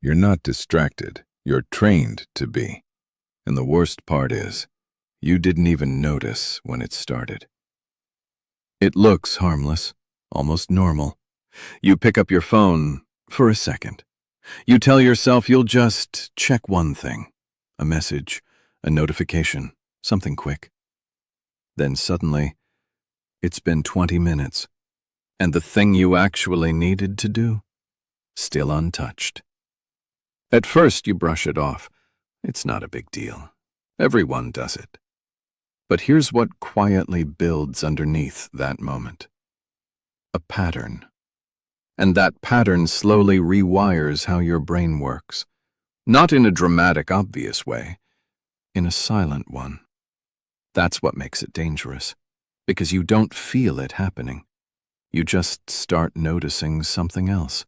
You're not distracted. You're trained to be. And the worst part is, you didn't even notice when it started. It looks harmless, almost normal. You pick up your phone for a second. You tell yourself you'll just check one thing, a message, a notification, something quick. Then suddenly, it's been 20 minutes, and the thing you actually needed to do, still untouched. At first you brush it off. It's not a big deal. Everyone does it. But here's what quietly builds underneath that moment. A pattern. And that pattern slowly rewires how your brain works. Not in a dramatic, obvious way, in a silent one. That's what makes it dangerous, because you don't feel it happening. You just start noticing something else.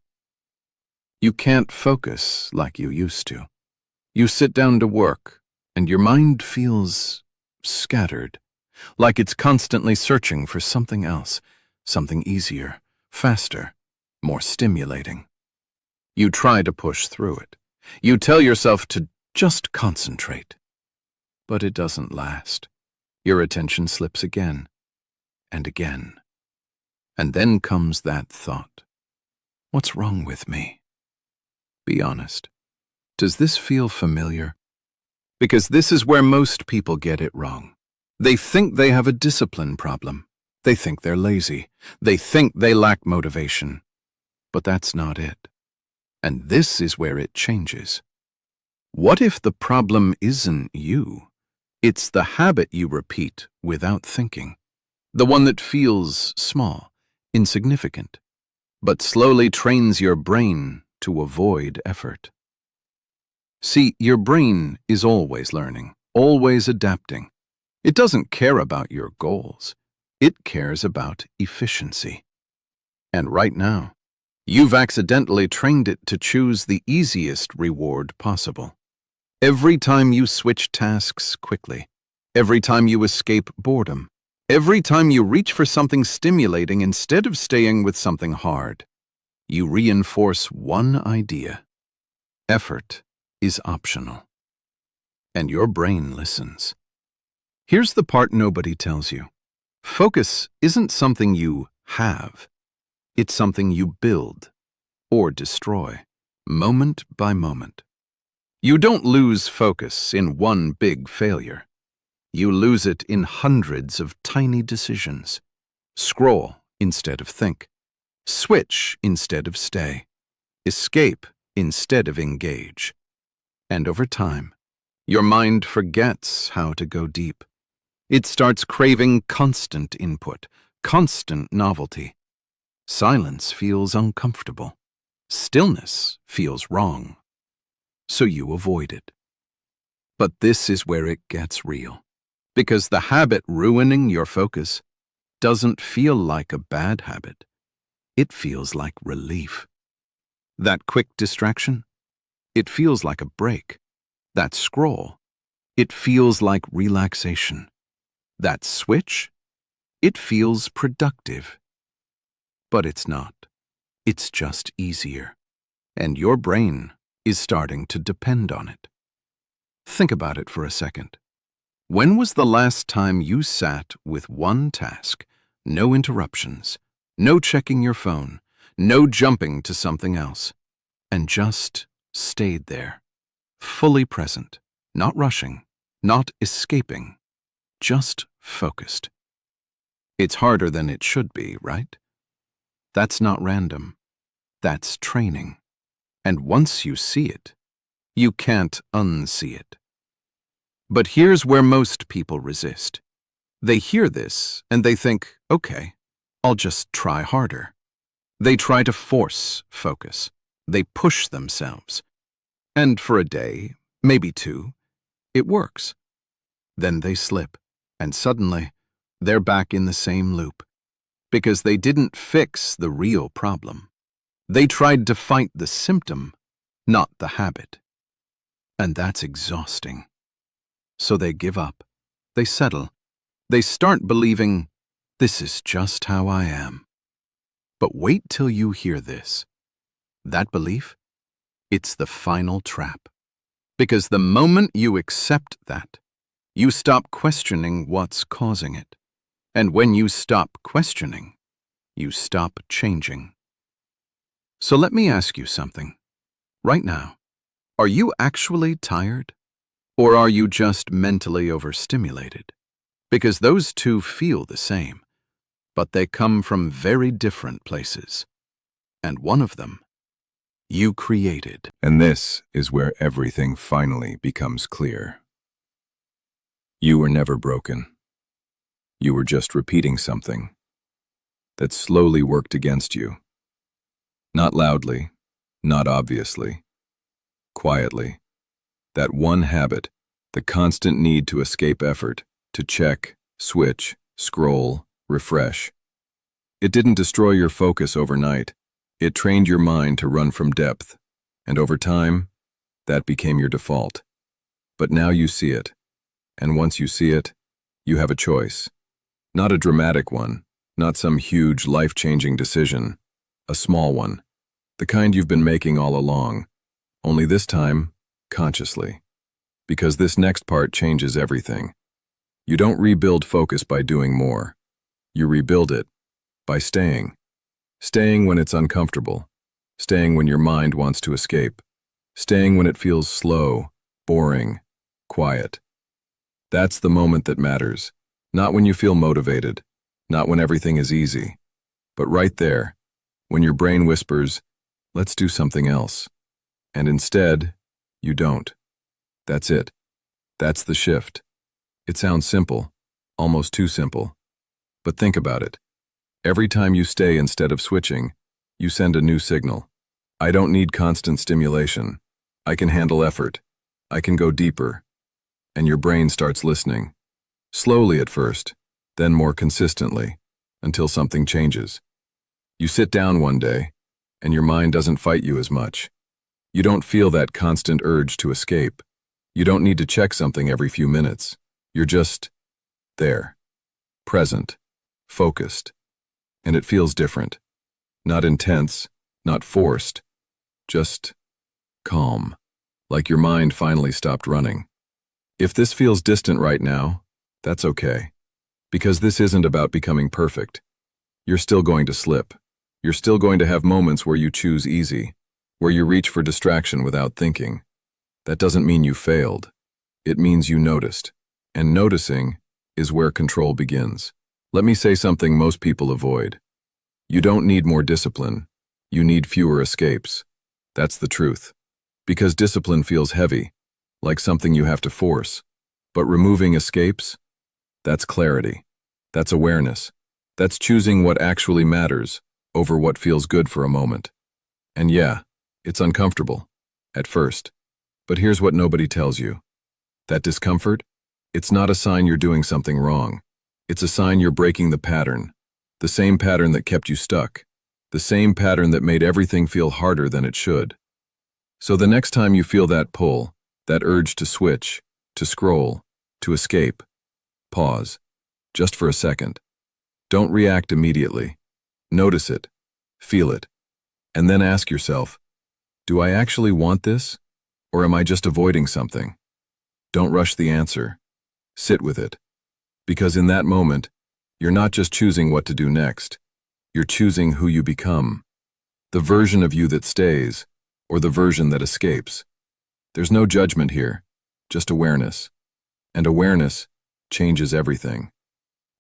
You can't focus like you used to. You sit down to work, and your mind feels scattered, like it's constantly searching for something else, something easier, faster, more stimulating. You try to push through it. You tell yourself to just concentrate. But it doesn't last. Your attention slips again and again. And then comes that thought. What's wrong with me? Be honest. Does this feel familiar? Because this is where most people get it wrong. They think they have a discipline problem. They think they're lazy. They think they lack motivation. But that's not it. And this is where it changes. What if the problem isn't you? It's the habit you repeat without thinking. The one that feels small, insignificant, but slowly trains your brain to avoid effort. See, your brain is always learning, always adapting. It doesn't care about your goals. It cares about efficiency. And right now, you've accidentally trained it to choose the easiest reward possible. Every time you switch tasks quickly, every time you escape boredom, every time you reach for something stimulating instead of staying with something hard, you reinforce one idea. Effort is optional. And your brain listens. Here's the part nobody tells you. Focus isn't something you have. It's something you build or destroy, moment by moment. You don't lose focus in one big failure. You lose it in hundreds of tiny decisions. Scroll instead of think. Switch instead of stay. Escape instead of engage. And over time, your mind forgets how to go deep. It starts craving constant input, constant novelty. Silence feels uncomfortable. Stillness feels wrong. So you avoid it. But this is where it gets real. Because the habit ruining your focus doesn't feel like a bad habit. It feels like relief. That quick distraction? It feels like a break. That scroll? It feels like relaxation. That switch? It feels productive. But it's not. It's just easier. And your brain is starting to depend on it. Think about it for a second. When was the last time you sat with one task, no interruptions, no checking your phone, no jumping to something else, and just stayed there, fully present, not rushing, not escaping, just focused? It's harder than it should be, right? That's not random. That's training. And once you see it, you can't unsee it. But here's where most people resist. They hear this and they think, okay, I'll just try harder. They try to force focus. They push themselves. And for a day, maybe two, it works. Then they slip, and suddenly, they're back in the same loop. Because they didn't fix the real problem. They tried to fight the symptom, not the habit. And that's exhausting. So they give up. They settle. They start believing, this is just how I am. But wait till you hear this. That belief? It's the final trap. Because the moment you accept that, you stop questioning what's causing it. And when you stop questioning, you stop changing. So let me ask you something. Right now, are you actually tired? Or are you just mentally overstimulated? Because those two feel the same, but they come from very different places. And one of them, you created. And this is where everything finally becomes clear. You were never broken. You were just repeating something that slowly worked against you. Not loudly, not obviously, quietly. That one habit, the constant need to escape effort, to check, switch, scroll, refresh. It didn't destroy your focus overnight. It trained your mind to run from depth. And over time, that became your default. But now you see it. And once you see it, you have a choice. Not a dramatic one, not some huge, life-changing decision. A small one. The kind you've been making all along. Only this time, consciously. Because this next part changes everything. You don't rebuild focus by doing more. You rebuild it by staying. Staying when it's uncomfortable. Staying when your mind wants to escape. Staying when it feels slow, boring, quiet. That's the moment that matters. Not when you feel motivated. Not when everything is easy. But right there, when your brain whispers, let's do something else. And instead, you don't. That's it. That's the shift. It sounds simple, almost too simple. But think about it. Every time you stay instead of switching, you send a new signal. I don't need constant stimulation. I can handle effort. I can go deeper. And your brain starts listening. Slowly at first, then more consistently, until something changes. You sit down one day, and your mind doesn't fight you as much. You don't feel that constant urge to escape. You don't need to check something every few minutes. You're just there, present, focused. And it feels different. Not intense, not forced, just calm, like your mind finally stopped running. If this feels distant right now, that's okay. Because this isn't about becoming perfect. You're still going to slip. You're still going to have moments where you choose easy, where you reach for distraction without thinking. That doesn't mean you failed. It means you noticed. And noticing is where control begins. Let me say something most people avoid. You don't need more discipline. You need fewer escapes. That's the truth. Because discipline feels heavy, like something you have to force. But removing escapes, that's clarity. That's awareness. That's choosing what actually matters over what feels good for a moment. And yeah, it's uncomfortable, at first. But here's what nobody tells you. That discomfort, it's not a sign you're doing something wrong. It's a sign you're breaking the pattern. The same pattern that kept you stuck. The same pattern that made everything feel harder than it should. So the next time you feel that pull, that urge to switch, to scroll, to escape, pause, just for a second. Don't react immediately. Notice it, feel it, and then ask yourself, do I actually want this, or am I just avoiding something? Don't rush the answer. Sit with it. Because in that moment, you're not just choosing what to do next. You're choosing who you become. The version of you that stays, or the version that escapes. There's no judgment here, just awareness. And awareness changes everything.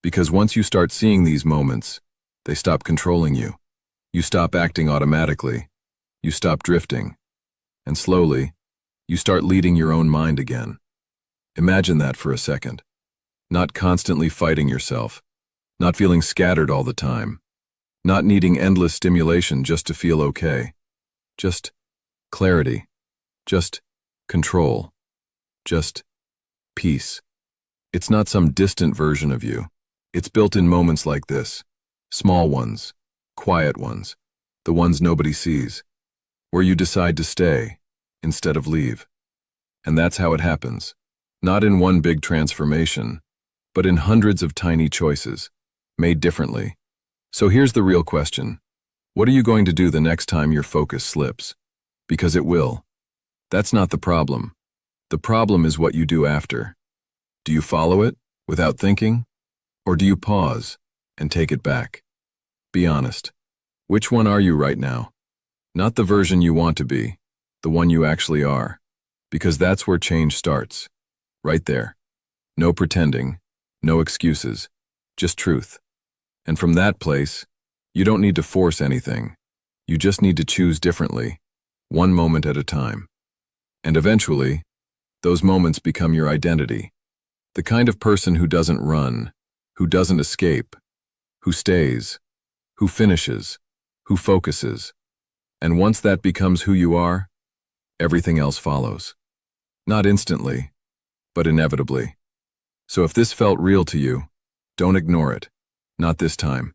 Because once you start seeing these moments, they stop controlling you. You stop acting automatically. You stop drifting. And slowly, you start leading your own mind again. Imagine that for a second. Not constantly fighting yourself. Not feeling scattered all the time. Not needing endless stimulation just to feel okay. Just clarity. Just control. Just peace. It's not some distant version of you. It's built in moments like this. Small ones. Quiet ones. The ones nobody sees. Where you decide to stay instead of leave. And that's how it happens. Not in one big transformation, but in hundreds of tiny choices, made differently. So here's the real question. What are you going to do the next time your focus slips? Because it will. That's not the problem. The problem is what you do after. Do you follow it without thinking? Or do you pause and take it back? Be honest. Which one are you right now? Not the version you want to be, the one you actually are. Because that's where change starts. Right there. No pretending, no excuses, just truth. And from that place, you don't need to force anything. You just need to choose differently, one moment at a time. And eventually, those moments become your identity. The kind of person who doesn't run, who doesn't escape, who stays, who finishes, who focuses. And once that becomes who you are, everything else follows. Not instantly, but inevitably. So if this felt real to you, don't ignore it. Not this time.